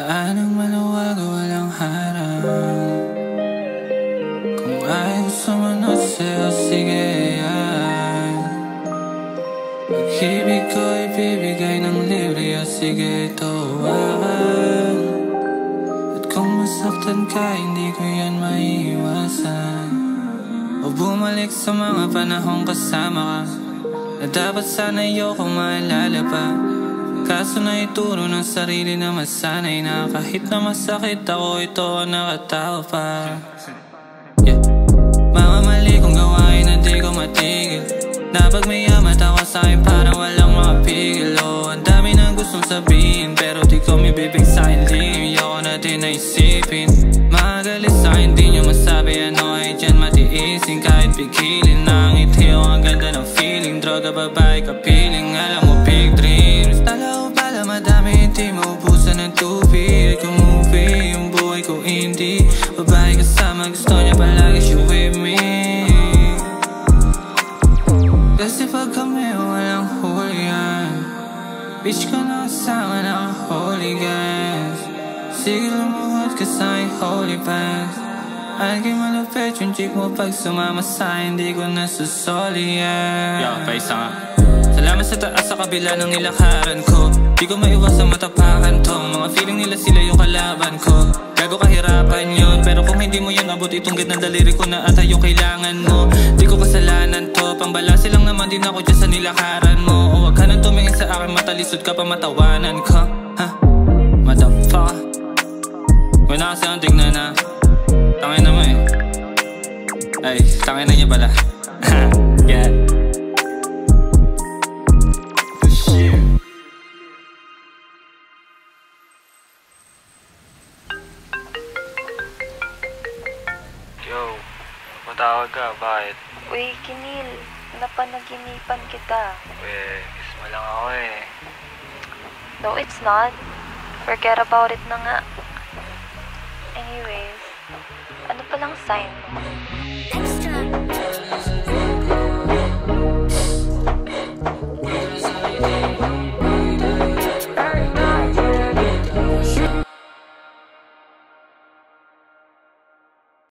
Daanang maluwag o walang harang. Kung ayaw sumunod sa'yo, sige yan. Pag-ibig ko ibibigay ng libre, o sige tuwakan. At kung masaktan ka, hindi ko yan maiiwasan. O bumalik sa mga panahong kasama ka, na dapat sana ayokong maalala pa. Kaso na ituro ng sarili na masanay na kahit na masakit ako, ito ang nakatao pa. Yeah. Mga mali kong gawain na di ko matigil, na pag may amat ako sa'kin parang walang makapigil. Oh, ang dami nang gustong sabihin pero di ko mibibig sa'kin lim. Ayoko na din naisipin, magalit sa'kin di nyo masabi ano ay dyan matiisin. Kahit pigilin na ang ngiti o ang ganda ng feeling. Droga, babae, kapiling, alam mo big dreams. Tala ko pala madami, hindi maubusan ng tubig. Kung movie, yung buhay ko hindi. Babae kasama, gusto niya palagi she with me. Kasi pag kami walang hulihan, bitch ko na kasama ng holy guys. Sige lumuhod ka sa'king holy pants. Alaging malupit yung chick mo pag sumama sa'kin, di ko nasusoli yan. Yo, paisa nga. Salamat sa taas sa kabila ng nilakaran ko. Di ko maiwasang matapakan to. Mga feeling nila sila yung kalaban ko. Gago kahirapan yun, pero kung hindi mo yun abot itong gitna daliri ko na ata yung kailangan mo. Di ko kasalanan to, pambalase lang naman din ako dyan sa nilakaran mo. O wag ka nang tumingin sa akin, matalisod ka pa matawanan ka. Ha? Motherfucker. Kung na kasi ang tignan na tangin na mo eh. Ay, tangin na niya pala. Yeah. Yo, matawag ka, bakit? Uy, Kinil, napanaginipan kita. Miss mo lang ako eh. No, it's not. Forget about it na nga. Anyways, ano palang sign mo? Extra.